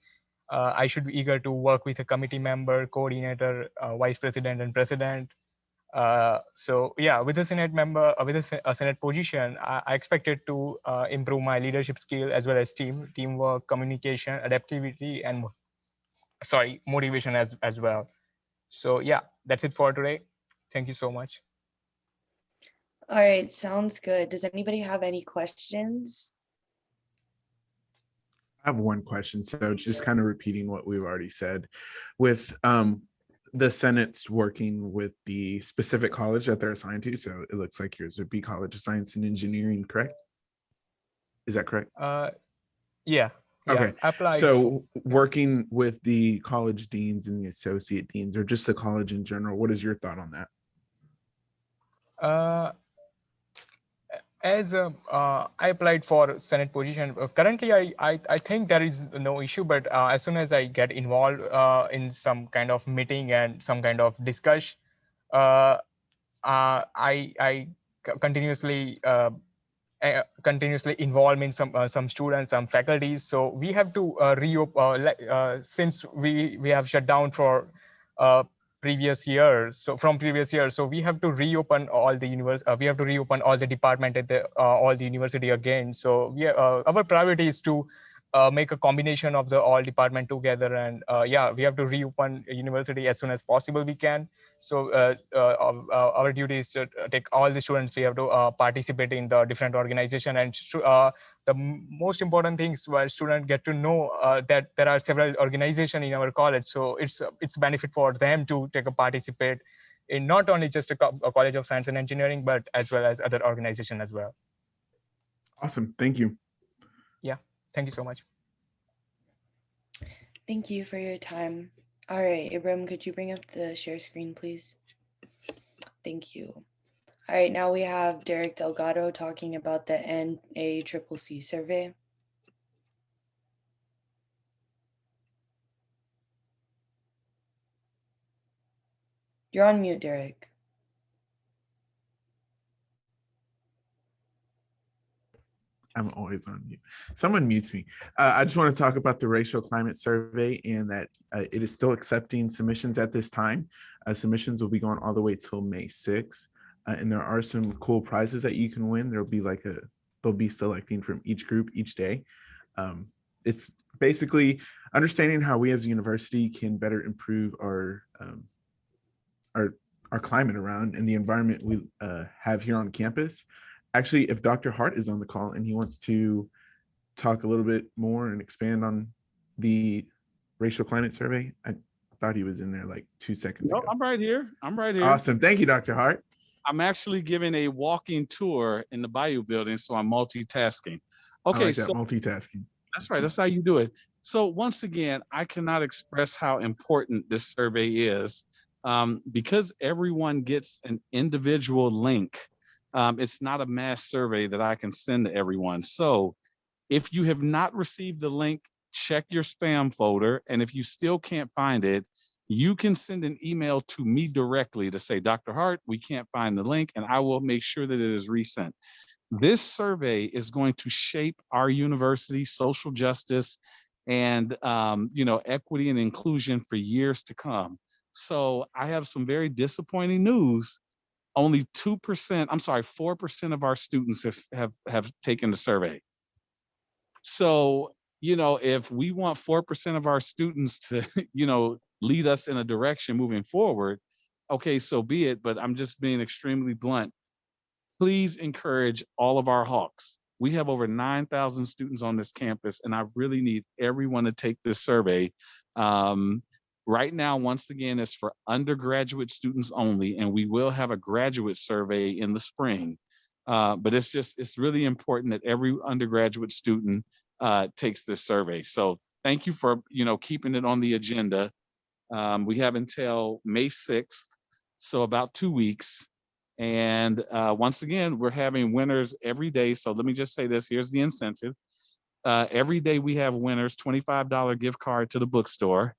Speaker 12: I should be eager to work with a committee member, coordinator, vice president, and president. So yeah, with a Senate member, with a Senate position, I expected to improve my leadership skill as well as teamwork, communication, adaptivity, and motivation as well. So yeah, that's it for today. Thank you so much.
Speaker 1: All right, sounds good. Does anybody have any questions?
Speaker 7: I have one question. So just kind of repeating what we've already said. With the Senate's working with the specific college that they're assigned to. So it looks like yours would be College of Science and Engineering, correct? Is that correct?
Speaker 12: Yeah.
Speaker 7: Okay.
Speaker 12: Applied.
Speaker 7: So working with the college deans and the associate deans, or just the college in general, what is your thought on that?
Speaker 12: As I applied for Senate position. Currently, I think there is no issue, but as soon as I get involved in some kind of meeting and some kind of discussion, I continuously involved in some students, some faculties. So we have to reopen since we have shut down for previous years. So from previous years, so we have to reopen all the we have to reopen all the department at the all the university again. So our priority is to make a combination of the all department together, and yeah, we have to reopen a university as soon as possible we can. So our duty is to take all the students. We have to participate in the different organization, and the most important things where students get to know that there are several organizations in our college. So it's benefit for them to take a participate in not only just a College of Science and Engineering, but as well as other organization as well.
Speaker 7: Awesome. Thank you.
Speaker 12: Yeah. Thank you so much.
Speaker 1: Thank you for your time. All right, Ibrahim, could you bring up the share screen, please? Thank you. All right, now we have Derek Delgado talking about the NACCC survey. You're on mute, Derek.
Speaker 7: I'm always on mute. Someone mutes me. I just want to talk about the racial climate survey, and that it is still accepting submissions at this time. Submissions will be going all the way till May 6th. And there are some cool prizes that you can win. They'll be selecting from each group each day. It's basically understanding how we as a university can better improve our climate around and the environment we have here on campus. Actually, if Dr. Hart is on the call and he wants to talk a little bit more and expand on the racial climate survey, I thought he was in there like 2 seconds ago.
Speaker 4: I'm right here.
Speaker 7: Awesome. Thank you, Dr. Hart.
Speaker 4: I'm actually giving a walking tour in the Bayou building, so I'm multitasking.
Speaker 7: I
Speaker 4: Okay,
Speaker 7: like that
Speaker 4: so
Speaker 7: multitasking.
Speaker 4: that's right. That's how you do it. So once again, I cannot express how important this survey is, because everyone gets an individual link. It's not a mass survey that I can send to everyone. So if you have not received the link, check your spam folder. And if you still can't find it, you can send an email to me directly to say, Dr. Hart, we can't find the link, and I will make sure that it is resent. This survey is going to shape our university social justice and equity and inclusion for years to come. So I have some very disappointing news. Only 2%, I'm sorry, 4% of our students have taken the survey. So, if we want 4% of our students to, lead us in a direction moving forward, okay, so be it. But I'm just being extremely blunt. Please encourage all of our Hawks. We have over 9,000 students on this campus, and I really need everyone to take this survey. Right now, once again, it's for undergraduate students only, and we will have a graduate survey in the spring. But it's really important that every undergraduate student takes this survey. So thank you for keeping it on the agenda. We have until May 6th, so about 2 weeks. And once again, we're having winners every day. So let me just say this, here's the incentive. Every day we have winners, $25 gift card to the bookstore.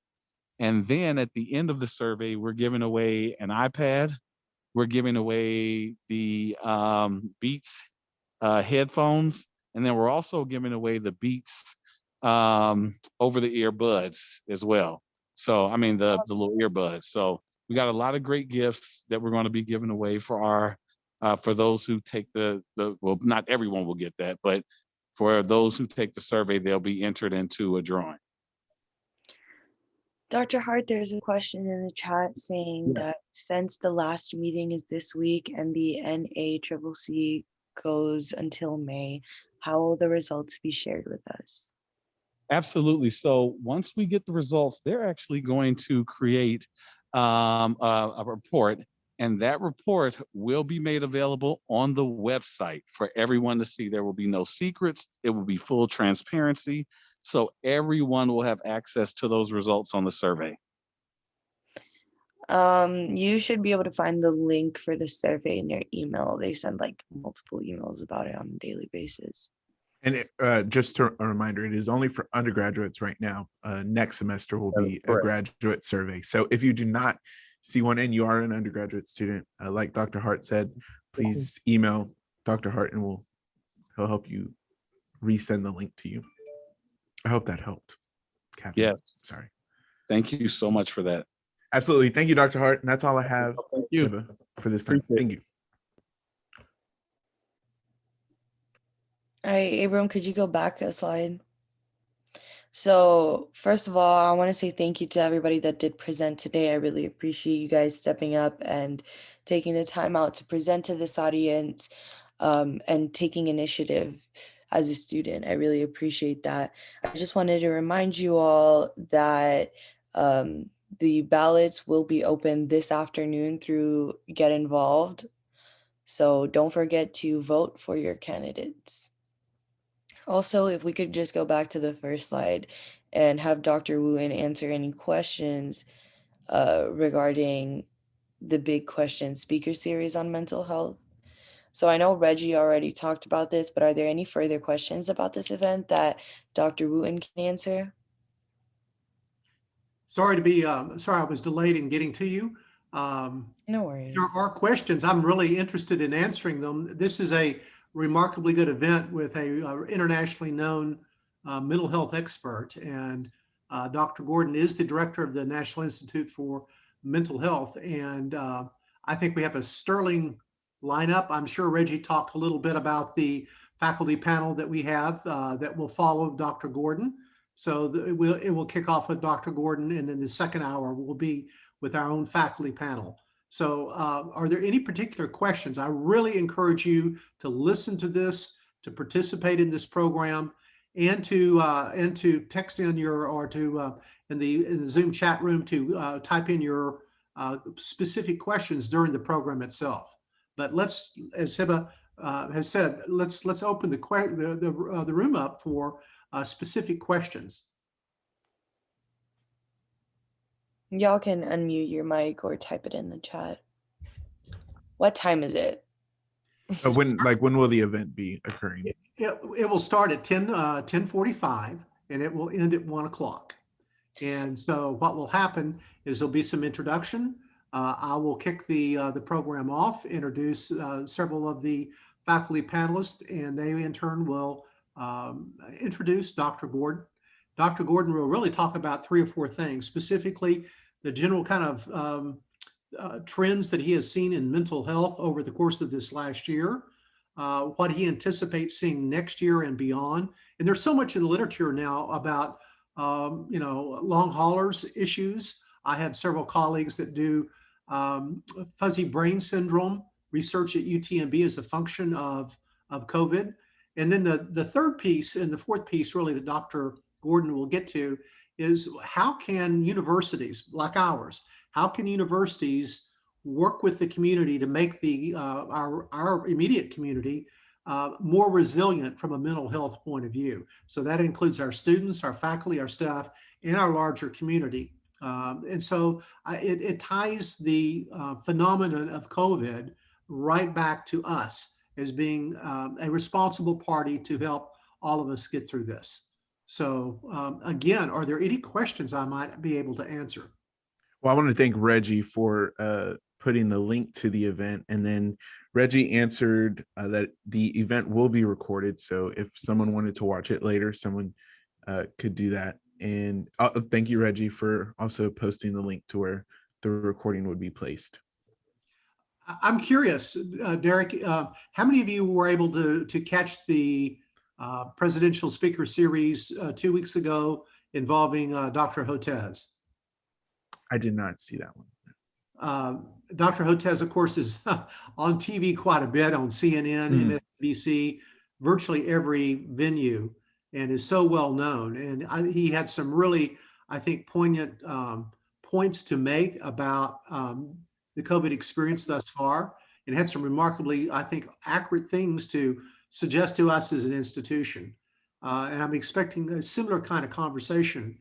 Speaker 4: And then at the end of the survey, we're giving away an iPad. We're giving away the Beats headphones. And then we're also giving away the Beats over the ear buds as well. So, I mean, the little earbuds. So we got a lot of great gifts that we're going to be giving away for for those who take well, not everyone will get that, but for those who take the survey, they'll be entered into a drawing.
Speaker 1: Dr. Hart, there's a question in the chat saying that since the last meeting is this week and the NACCC goes until May, how will the results be shared with us?
Speaker 4: Absolutely. So once we get the results, they're actually going to create a report, and that report will be made available on the website for everyone to see. There will be no secrets. It will be full transparency. So everyone will have access to those results on the survey.
Speaker 1: You should be able to find the link for the survey in your email. They send like multiple emails about it on a daily basis.
Speaker 7: And just a reminder, it is only for undergraduates right now. Next semester will be a graduate survey. So if you do not see one and you are an undergraduate student, like Dr. Hart said, please email Dr. Hart and he'll help you resend the link to you. I hope that helped. Catherine.
Speaker 4: Yes.
Speaker 7: Sorry.
Speaker 4: Thank you so much for that.
Speaker 7: Absolutely. Thank you, Dr. Hart. And that's all I have for this time. Thank you.
Speaker 1: All right, Abram, could you go back a slide? So first of all, I want to say thank you to everybody that did present today. I really appreciate you guys stepping up and taking the time out to present to this audience and taking initiative as a student. I really appreciate that. I just wanted to remind you all that the ballots will be open this afternoon through Get Involved. So don't forget to vote for your candidates. Also, if we could just go back to the first slide and have Dr. Wooten answer any questions regarding the big question speaker series on mental health. So I know Reggie already talked about this, but are there any further questions about this event that Dr. Wooten can answer?
Speaker 13: Sorry I was delayed in getting to you.
Speaker 1: No worries.
Speaker 13: There are questions. I'm really interested in answering them. This is a remarkably good event with a internationally known mental health expert, and Dr. Gordon is the director of the National Institute for Mental Health, and I think we have a sterling lineup. I'm sure Reggie talked a little bit about the faculty panel that we have that will follow Dr. Gordon. So it will kick off with Dr. Gordon, and then the second hour will be with our own faculty panel. So are there any particular questions? I really encourage you to listen to this, to participate in this program, and to text in your, or to in the Zoom chat room to type in your specific questions during the program itself. But let's, as Hiba has said, let's open the room up for specific questions.
Speaker 1: Y'all can unmute your mic or type it in the chat. What time is it?
Speaker 7: When will the event be occurring?
Speaker 13: It will start at 10:45 and it will end at 1 o'clock. And so what will happen is there'll be some introduction. I will kick the program off, introduce several of the faculty panelists, and they in turn will introduce Dr. Gordon. Dr. Gordon will really talk about 3 or 4 things, specifically the general kind of trends that he has seen in mental health over the course of this last year, what he anticipates seeing next year and beyond. And there's so much in the literature now about long haulers issues. I have several colleagues that do fuzzy brain syndrome research at UTMB as a function of COVID. And then the third piece and the fourth piece really that Dr. Gordon will get to is how can universities like ours, how can universities work with the community to make our immediate community more resilient from a mental health point of view. So that includes our students, our faculty, our staff, and our larger community. And so it ties the phenomenon of COVID right back to us as being a responsible party to help all of us get through this. So again, are there any questions I might be able to answer?
Speaker 7: Well, I want to thank Reggie for putting the link to the event. And then Reggie answered that the event will be recorded. So if someone wanted to watch it later, someone could do that. And thank you, Reggie, for also posting the link to where the recording would be placed.
Speaker 13: I'm curious, Derek, how many of you were able to catch the presidential speaker series 2 weeks ago involving Dr. Hotez?
Speaker 7: I did not see that one.
Speaker 13: Dr. Hotez, of course, is on TV quite a bit on CNN, MSNBC, virtually every venue, and is so well known. And he had some really, I think, poignant points to make about the COVID experience thus far, and had some remarkably, I think, accurate things to suggest to us as an institution. And I'm expecting a similar kind of conversation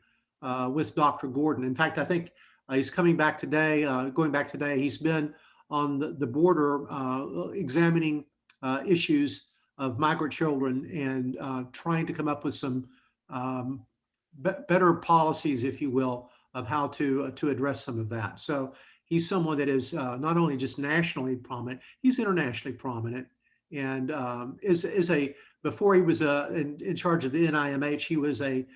Speaker 13: with Dr. Gordon. In fact, I think he's coming back today, going back today. He's been on the border examining issues of migrant children and trying to come up with some better policies, if you will, of how to address some of that. So he's someone that is not only just nationally prominent, he's internationally prominent, and before he was in charge of the NIMH, he was a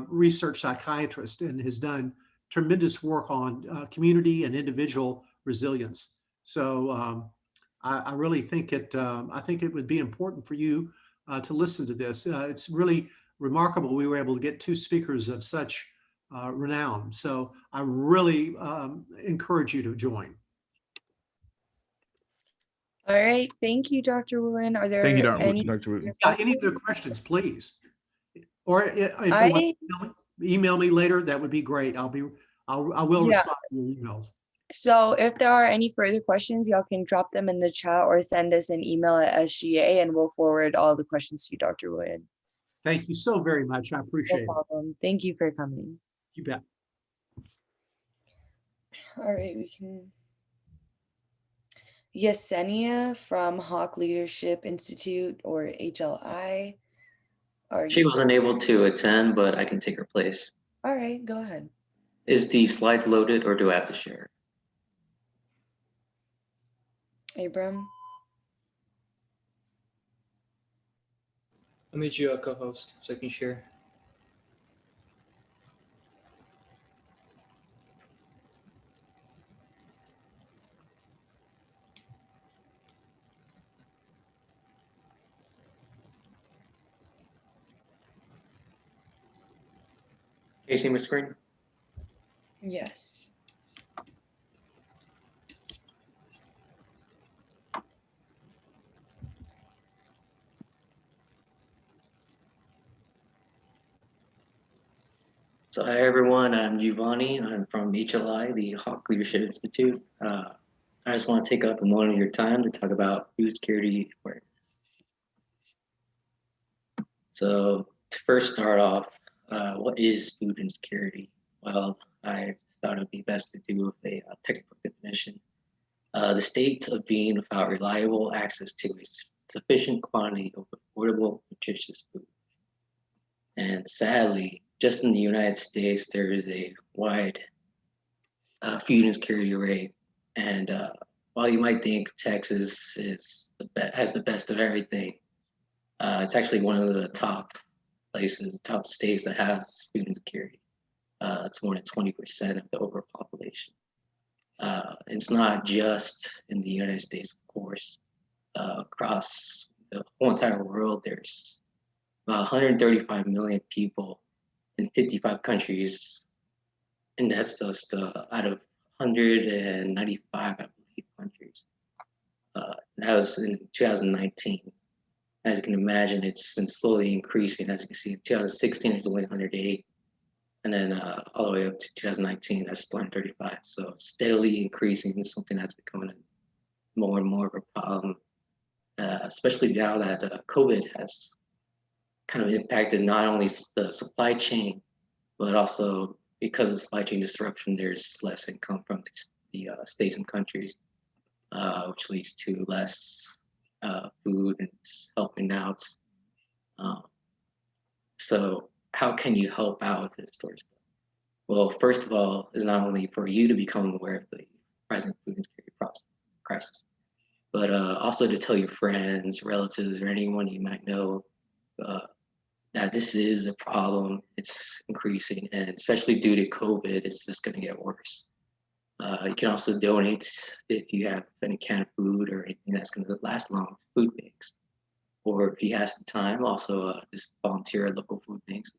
Speaker 13: research psychiatrist and has done tremendous work on community and individual resilience. So I really think I think it would be important for you to listen to this. It's really remarkable we were able to get 2 speakers of such renown. So I really encourage you to join.
Speaker 1: All right. Thank you, Dr. Woolen. Are there any
Speaker 7: Dr. Woolen.
Speaker 13: Yeah, any other questions, please? Or if you want to email me later, that would be great. I will respond to your emails.
Speaker 1: So if there are any further questions, y'all can drop them in the chat or send us an email at SGA and we'll forward all the questions to you, Dr. Woolen.
Speaker 13: Thank you so very much. I appreciate it.
Speaker 1: No problem. Thank you for coming.
Speaker 13: You bet.
Speaker 1: All right, we can. Yesenia from Hawk Leadership Institute, or HLI.
Speaker 14: She wasn't able to attend, but I can take her place.
Speaker 1: All right, go ahead.
Speaker 14: Is the slides loaded or do I have to share?
Speaker 1: Abram?
Speaker 2: I'll make you a co-host so I can share.
Speaker 14: Can you see my screen?
Speaker 1: Yes.
Speaker 14: So hi everyone, I'm Giovanni. I'm from HLI, the Hawk Leadership Institute. I just want to take up a moment of your time to talk about food security awareness. So to first start off, what is food insecurity? Well, I thought it would be best to do with a textbook definition. The state of being without reliable access to a sufficient quantity of affordable, nutritious food. And sadly, just in the United States, there is a wide food insecurity rate. And while you might think Texas has the best of everything, it's actually one of the top places, top states that has food insecurity. It's more than 20% of the overall population. It's not just in the United States, of course. Across the whole entire world, there's about 135 million people in 55 countries, and that's just out of 195, I believe, countries. That was in 2019. As you can imagine, it's been slowly increasing. As you can see, in 2016, it was only 108. And then all the way up to 2019, that's 135. So steadily increasing is something that's becoming more and more of a problem, especially now that COVID has kind of impacted not only the supply chain, but also because of supply chain disruption, there's less income from the states and countries, which leads to less food and helping out. So how can you help out with this sort of stuff? Well, first of all, is not only for you to become aware of the present food insecurity crisis, but also to tell your friends, relatives, or anyone you might know that this is a problem. It's increasing, and especially due to COVID, it's just going to get worse. You can also donate if you have any canned food or anything that's going to last long, food banks. Or if you have some time, also just volunteer at local food banks.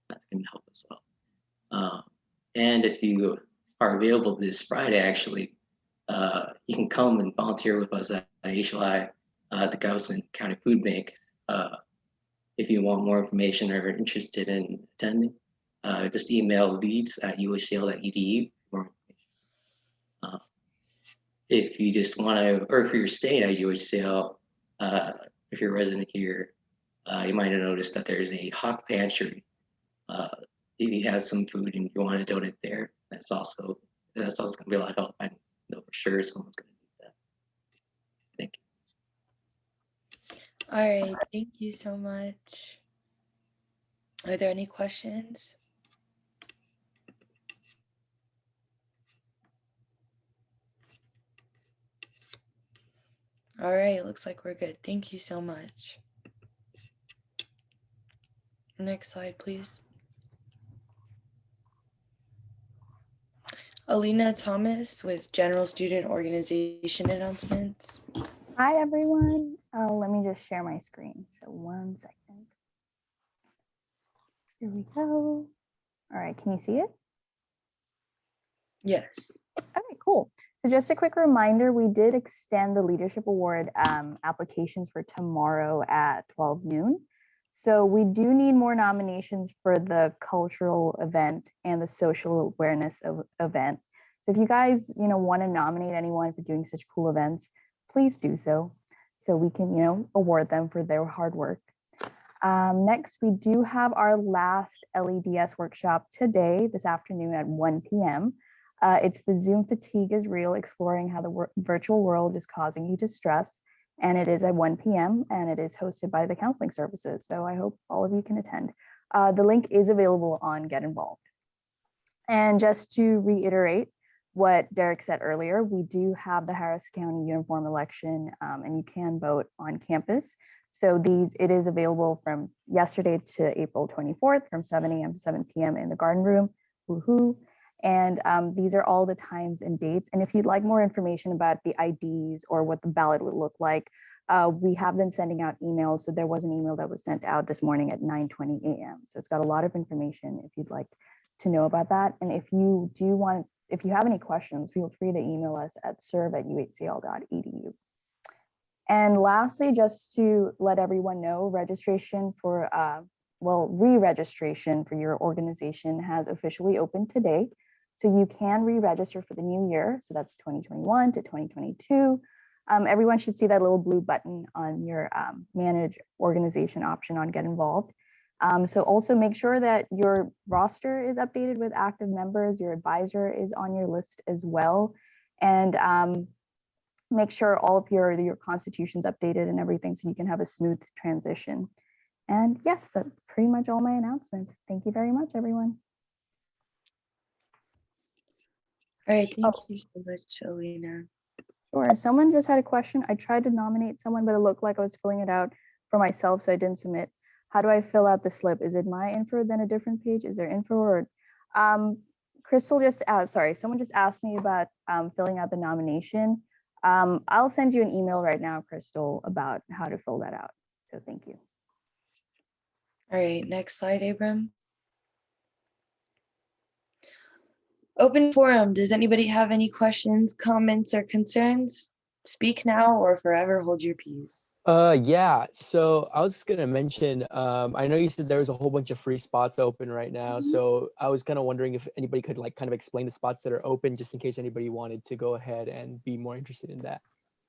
Speaker 14: That can help us out. And if you are available this Friday, actually, you can come and volunteer with us at HLI, the Galveston County Food Bank. If you want more information or are interested in attending, just email leads@uacl.edu for more information. If you just want to, or if you're staying at UHCL, if you're a resident here, you might have noticed that there's a hawk pantry. If you have some food and you want to donate there, that's also going to be a lot of help. I know for sure someone's going to need that. Thank you.
Speaker 1: All right, thank you so much. Are there any questions? All right, looks like we're good. Thank you so much. Next slide, please. Alina Thomas with General Student Organization announcements.
Speaker 15: Hi, everyone. Let me just share my screen. So 1 second. Here we go. All right, can you see it?
Speaker 1: Yes.
Speaker 15: Okay, cool. So just a quick reminder, we did extend the Leadership Award applications for tomorrow at 12 noon. So we do need more nominations for the cultural event and the social awareness event. So if you guys, want to nominate anyone for doing such cool events, please do so we can, award them for their hard work. Next, we do have our last LEDS workshop today, this afternoon at 1 p.m. It's the Zoom fatigue is real, exploring how the virtual world is causing you distress. And it is at 1 p.m. and it is hosted by the counseling services. So I hope all of you can attend. The link is available on Get Involved. And just to reiterate what Derek said earlier, we do have the Harris County uniform election and you can vote on campus. So it is available from yesterday to April 24th from 7 a.m. to 7 p.m. in the Garden Room. Woohoo. And these are all the times and dates. And if you'd like more information about the IDs or what the ballot would look like, we have been sending out emails. So there was an email that was sent out this morning at 9:20 a.m. So it's got a lot of information if you'd like to know about that. And if you have any questions, feel free to email us at serve@uhcl.edu. And lastly, just to let everyone know, registration for, re-registration for your organization has officially opened today. So you can re-register for the new year. So that's 2021 to 2022. Everyone should see that little blue button on your manage organization option on get involved. So also make sure that your roster is updated with active members, your advisor is on your list as well. And make sure all of your constitution's updated and everything so you can have a smooth transition. And yes, that's pretty much all my announcements. Thank you very much, everyone.
Speaker 1: All right, thank you so much, Alina.
Speaker 15: Sure, someone just had a question. I tried to nominate someone, but it looked like I was filling it out for myself, so I didn't submit. How do I fill out the slip? Is it my info, then a different page? Is there info or, Crystal just asked, sorry, someone just asked me about filling out the nomination. I'll send you an email right now, Crystal, about how to fill that out. So thank you.
Speaker 1: All right, next slide, Abram. Open forum. Does anybody have any questions, comments, or concerns? Speak now or forever hold your peace.
Speaker 16: Yeah, so I was just gonna mention, I know you said there was a whole bunch of free spots open right now. So I was kind of wondering if anybody could like kind of explain the spots that are open just in case anybody wanted to go ahead and be more interested in that.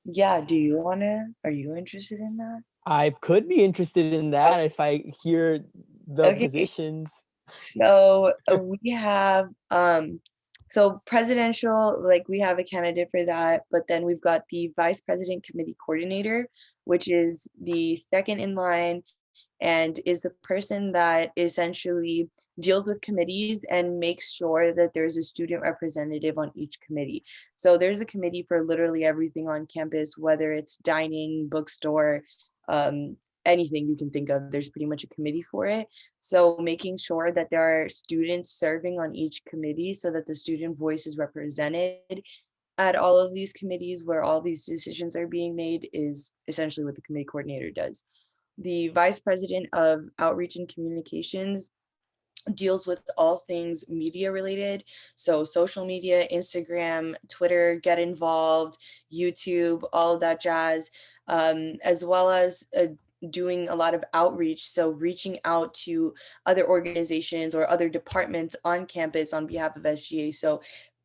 Speaker 1: Yeah, do you wanna, are you interested in that?
Speaker 16: I could be interested in that if I hear the positions.
Speaker 1: So we have, so presidential, like we have a candidate for that, but then we've got the vice president committee coordinator, which is the second in line and is the person that essentially deals with committees and makes sure that there's a student representative on each committee. So there's a committee for literally everything on campus, whether it's dining, bookstore, anything you can think of, there's pretty much a committee for it. So making sure that there are students serving on each committee so that the student voice is represented at all of these committees where all these decisions are being made is essentially what the committee coordinator does. The vice president of outreach and communications deals with all things media related. So social media, Instagram, Twitter, get involved, YouTube, all of that jazz, as well as doing a lot of outreach. So reaching out to other organizations or other departments on campus on behalf of SGA. So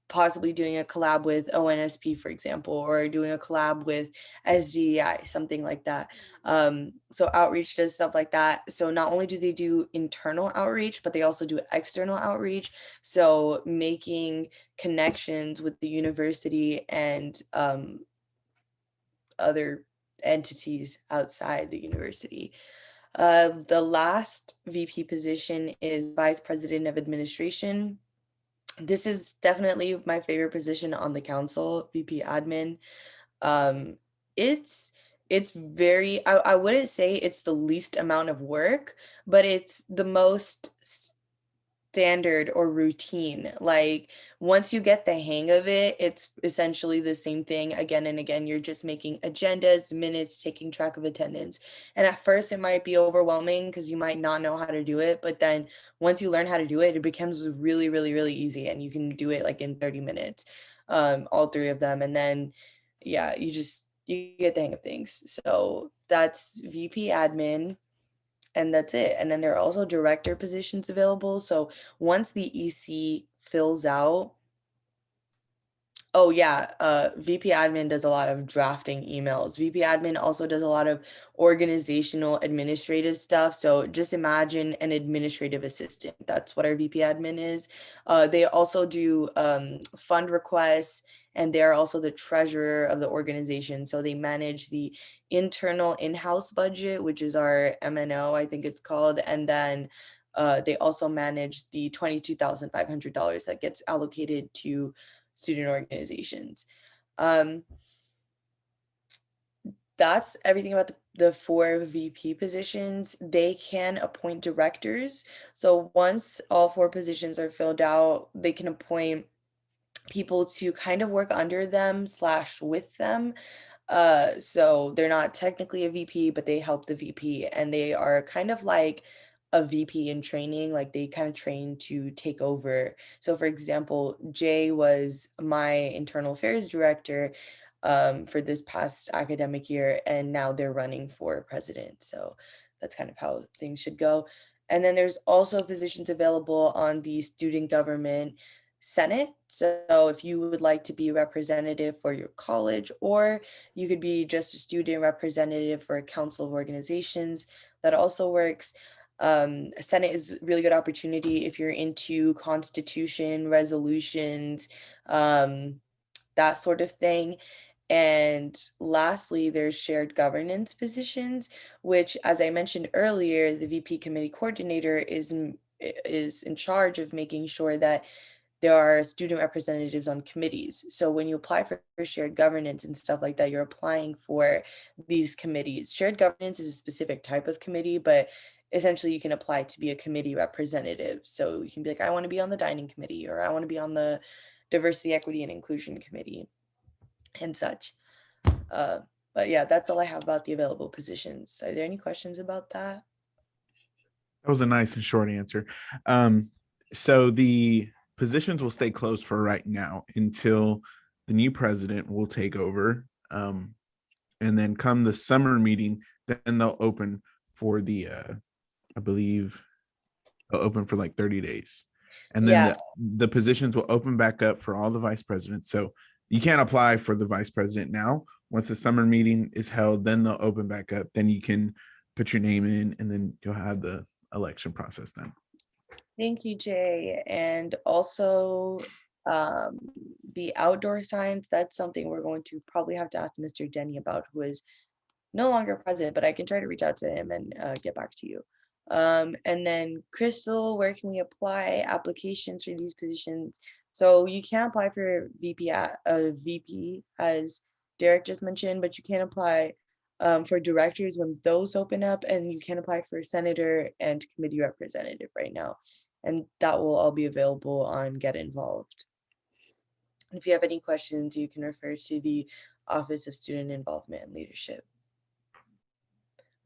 Speaker 1: possibly doing a collab with ONSP, for example, or doing a collab with SGA, something like that. So outreach does stuff like that. So not only do they do internal outreach, but they also do external outreach. So making connections with the university and other entities outside the university. The last VP position is Vice President of Administration. This is definitely my favorite position on the council, VP admin. It's very, I wouldn't say it's the least amount of work, but it's the most standard or routine. Like once you get the hang of it, it's essentially the same thing again and again. You're just making agendas, minutes, taking track of attendance. And at first it might be overwhelming because you might not know how to do it. But then once you learn how to do it, it becomes really, really, really easy. And you can do it like in 30 minutes, all three of them. And then, yeah, you get the hang of things. So that's VP admin. And that's it. And then there are also director positions available. So once the EC fills out, oh yeah, VP admin does a lot of drafting emails. VP admin also does a lot of organizational administrative stuff. So just imagine an administrative assistant. That's what our VP admin is. They also do fund requests, and they're also the treasurer of the organization. So they manage the internal in-house budget, which is our MNO, I think it's called. And then they also manage the $22,500 that gets allocated to student organizations. That's everything about the 4 VP positions. They can appoint directors. So once all 4 positions are filled out, they can appoint people to kind of work under them / with them. So they're not technically a VP, but they help the VP, and they are kind of like a VP in training, like they kind of train to take over. So for example, Jay was my internal affairs director for this past academic year, and now they're running for president. So that's kind of how things should go. And then there's also positions available on the student government. Senate. So if you would like to be a representative for your college, or you could be just a student representative for a council of organizations, that also works. Senate is a really good opportunity if you're into constitution, resolutions, that sort of thing. And lastly, there's shared governance positions, which, as I mentioned earlier, the VP committee coordinator is in charge of making sure that there are student representatives on committees. So when you apply for shared governance and stuff like that, you're applying for these committees. Shared governance is a specific type of committee, but essentially you can apply to be a committee representative. So you can be like, I want to be on the dining committee, or I want to be on the diversity, equity, and inclusion committee and such. But yeah, that's all I have about the available positions. Are there any questions about that?
Speaker 7: That was a nice and short answer. So the positions will stay closed for right now until the new president will take over. And then come the summer meeting, then they'll open for the, I believe they'll open for like 30 days. And then
Speaker 1: Yeah.
Speaker 7: the positions will open back up for all the vice presidents. So you can't apply for the vice president now. Once the summer meeting is held, then they'll open back up. Then you can put your name in, and then you'll have the election process done.
Speaker 1: Thank you, Jay. And also the outdoor science, that's something we're going to probably have to ask Mr. Denny about, who is no longer president, but I can try to reach out to him and get back to you. And then Crystal, where can we apply applications for these positions? So you can apply for VP, as Derek just mentioned, but you can apply for directors when those open up, and you can apply for senator and committee representative right now. And that will all be available on Get Involved. If you have any questions, you can refer to the Office of Student Involvement and Leadership.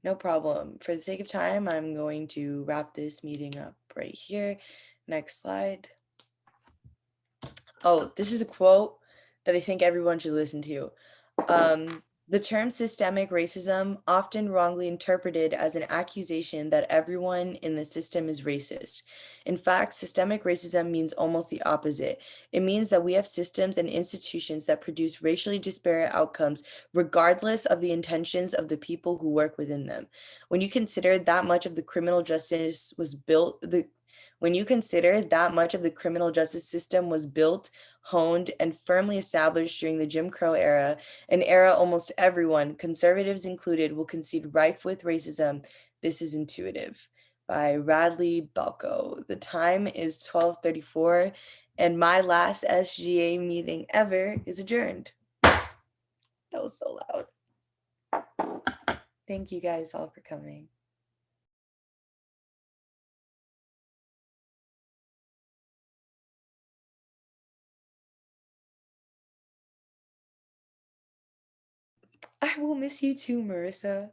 Speaker 1: No problem. For the sake of time, I'm going to wrap this meeting up right here. Next slide. Oh, this is a quote that I think everyone should listen to. The term systemic racism, often wrongly interpreted as an accusation that everyone in the system is racist. In fact, systemic racism means almost the opposite. It means that we have systems and institutions that produce racially disparate outcomes, regardless of the intentions of the people who work within them. When you consider that much of the criminal justice was built, when you consider that much of the criminal justice system was built, honed, and firmly established during the Jim Crow era, an era almost everyone, conservatives included, will concede rife with racism, this is intuitive. By Radley Balko. The time is 12:34, and my last SGA meeting ever is adjourned. That was so loud. Thank you guys all for coming. I will miss you too, Marissa.